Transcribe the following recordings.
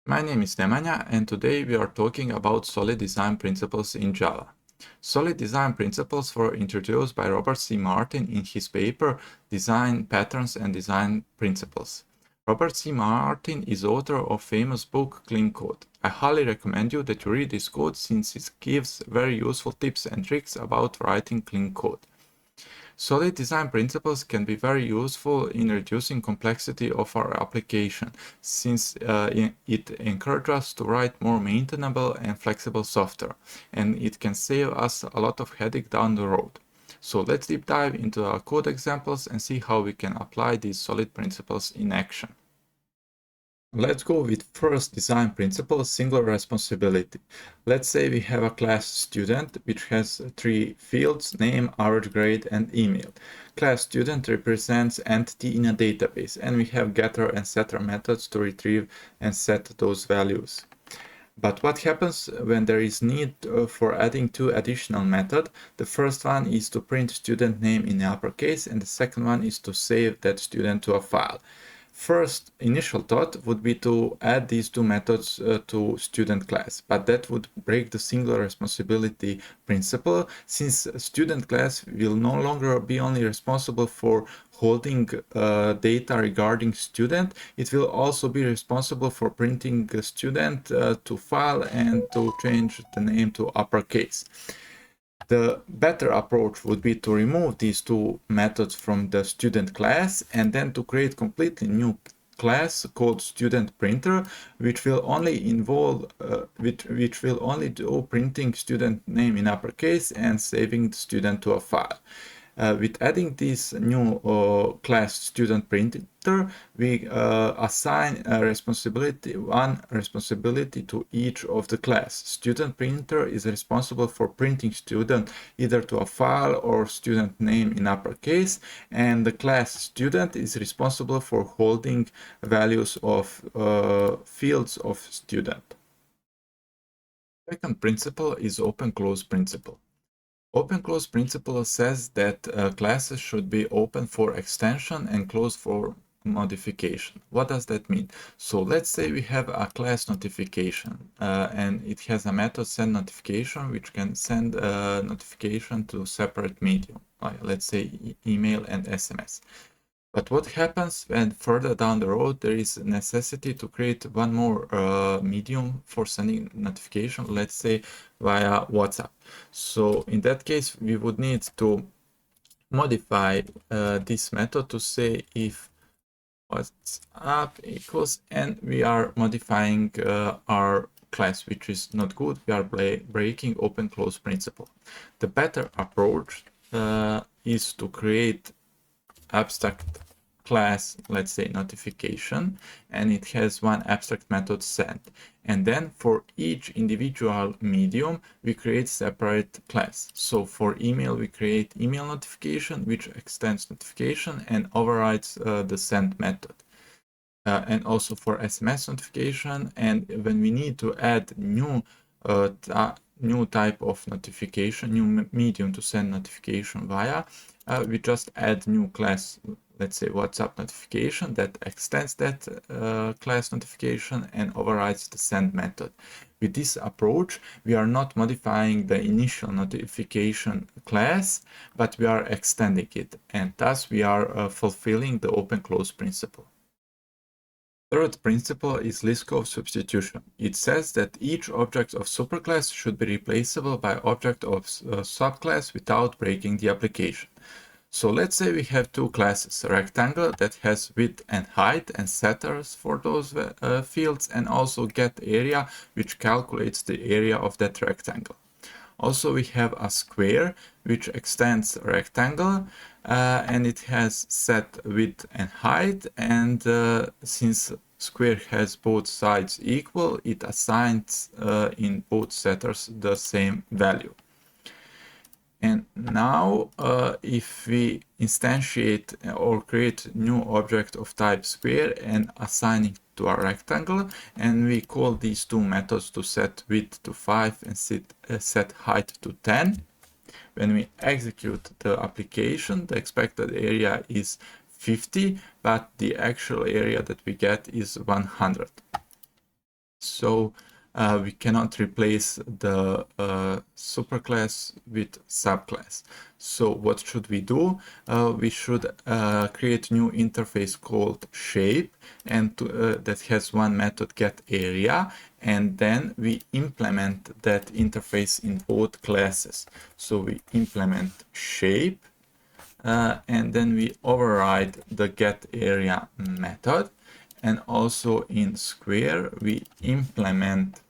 My name is Nemanja, and today we are talking about solid design principles in Java. Solid design principles were introduced by Robert C. Martin in his paper Design Patterns and Design Principles. Robert C. Martin is author of famous book Clean Code. I highly recommend you that you read this code since it gives very useful tips and tricks about writing clean code. Solid design principles can be very useful in reducing complexity of our application, since it encourages us to write more maintainable and flexible software, and it can save us a lot of headache down the road. So let's deep dive into our code examples and see how we can apply these solid principles in action. Let's go with first design principle, single responsibility. Let's say we have a class student which has three fields: name, average grade, and email. Class student represents entity in a database, and we have getter and setter methods to retrieve and set those values. But what happens when there is need for adding two additional methods? The first one is to print student name in uppercase, and the second one is to save that student to a file. First initial thought would be to add these two methods to student class, but that would break the single responsibility principle, since student class will no longer be only responsible for holding data regarding student, it will also be responsible for printing a student to file and to change the name to uppercase. The better approach would be to remove these two methods from the student class and then to create completely new class called student printer, which will only involve which will only do printing student name in uppercase and saving the student to a file. With adding this new class student printer, we assign one responsibility to each of the class. Student printer is responsible for printing student either to a file or student name in uppercase, and the class student is responsible for holding values of fields of student. Second principle is open-close principle. Open-close principle says that classes should be open for extension and closed for modification. What does that mean? So let's say we have a class notification and it has a method send notification which can send a notification to separate medium, let's say email and SMS. But what happens when further down the road there is a necessity to create one more medium for sending notification, let's say via WhatsApp? So in that case, we would need to modify this method to say if WhatsApp equals, and we are modifying our class, which is not good. We are breaking open-close principle. The better approach is to create abstract class, let's say notification, and it has one abstract method send, and then for each individual medium we create separate class. So for email we create email notification, which extends notification and overrides the send method, and also for SMS notification. And when we need to add new type of notification, new medium to send notification via, we just add new class, let's say WhatsApp notification, that extends that class notification and overrides the send method. With this approach, we are not modifying the initial notification class, but we are extending it, and thus we are fulfilling the open-close principle. Third principle is Liskov Substitution. It says that each object of superclass should be replaceable by object of subclass without breaking the application. So let's say we have two classes, a rectangle that has width and height and setters for those fields, and also getArea, which calculates the area of that rectangle. Also, we have a square which extends a rectangle and it has set width and height, and since square has both sides equal, it assigns in both setters the same value. And now if we instantiate or create new object of type square and assign it to a rectangle, and we call these two methods to set width to 5 and set height to 10, when we execute the application, the expected area is 50, but the actual area that we get is 100. So we cannot replace the superclass with subclass. So what should we do? We should create new interface called shape, and that has one method getArea, and then we implement that interface in both classes. So we implement shape, and then we override the getArea method, and also in square we implement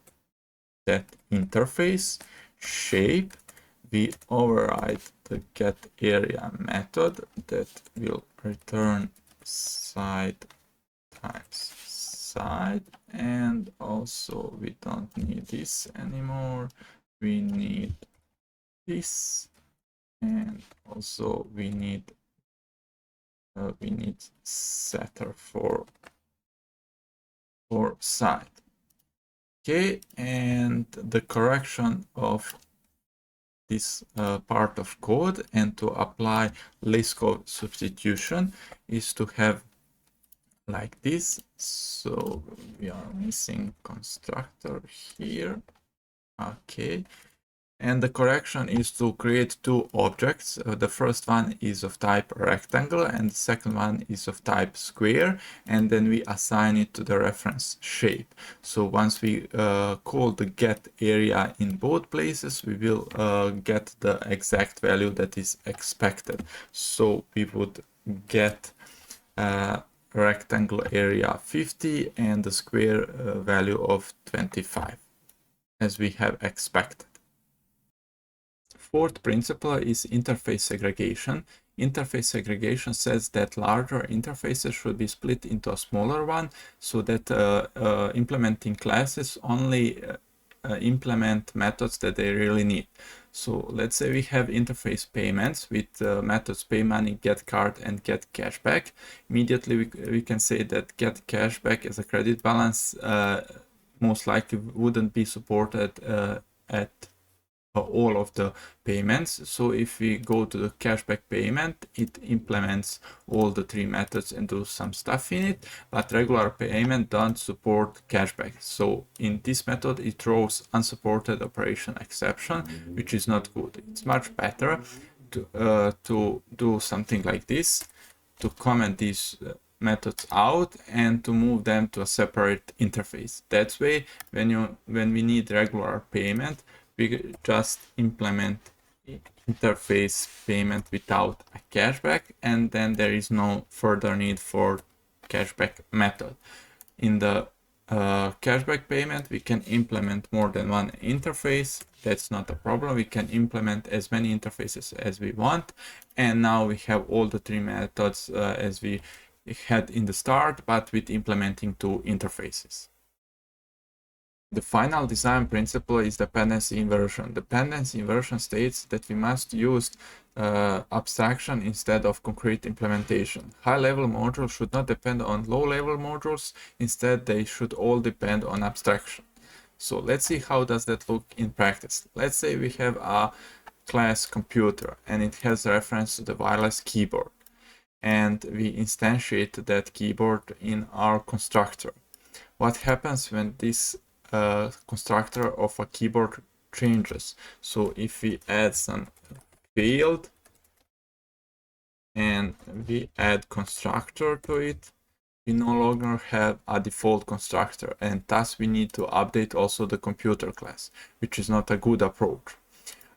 that interface shape. We override the getArea method that will return side times side, and also we don't need this anymore, we need this, and also we need setter for side. Okay, and the correction of this part of code and to apply Liskov substitution is to have like this. So we are missing constructor here. Okay, and the correction is to create two objects. The first one is of type rectangle and the second one is of type square, and then we assign it to the reference shape. So once we call the getArea in both places, we will get the exact value that is expected. So we would get rectangle area 50 and the square value of 25, as we have expected. Fourth principle is interface segregation. Interface segregation says that larger interfaces should be split into a smaller one, so that implementing classes only implement methods that they really need. So let's say we have interface payments with methods pay money, get card, and get cashback. Immediately we can say that get cashback as a credit balance most likely wouldn't be supported at all of the payments. So if we go to the cashback payment, it implements all the three methods and do some stuff in it, but regular payment don't support cashback. So in this method it throws unsupported operation exception, which is not good. It's much better to do something like this, to comment these methods out and to move them to a separate interface. That way, when we need regular payment, we just implement interface payment without a cashback, and then there is no further need for cashback method. In the cashback payment, we can implement more than one interface. That's not a problem. We can implement as many interfaces as we want, and now we have all the three methods as we had in the start, but with implementing two interfaces. The final design principle is dependency inversion. Dependency inversion states that we must use abstraction instead of concrete implementation. High-level modules should not depend on low-level modules. Instead, they should all depend on abstraction. So let's see how does that look in practice. Let's say we have a class computer and it has reference to the wireless keyboard, and we instantiate that keyboard in our constructor. What happens when this constructor of a keyboard changes? So if we add some field and we add constructor to it, we no longer have a default constructor, and thus we need to update also the computer class, which is not a good approach.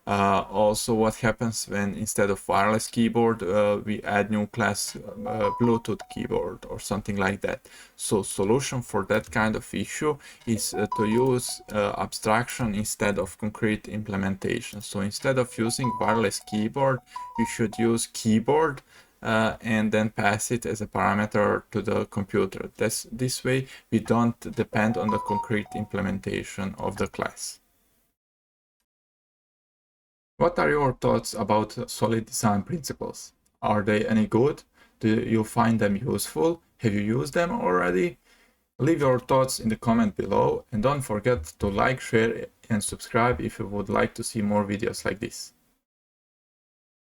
Also, what happens when instead of wireless keyboard we add new class Bluetooth keyboard or something like that? So solution for that kind of issue is to use abstraction instead of concrete implementation. So instead of using wireless keyboard, you should use keyboard and then pass it as a parameter to the computer. This way we don't depend on the concrete implementation of the class. What are your thoughts about solid design principles? Are they any good? Do you find them useful? Have you used them already? Leave your thoughts in the comment below, and don't forget to like, share and subscribe if you would like to see more videos like this.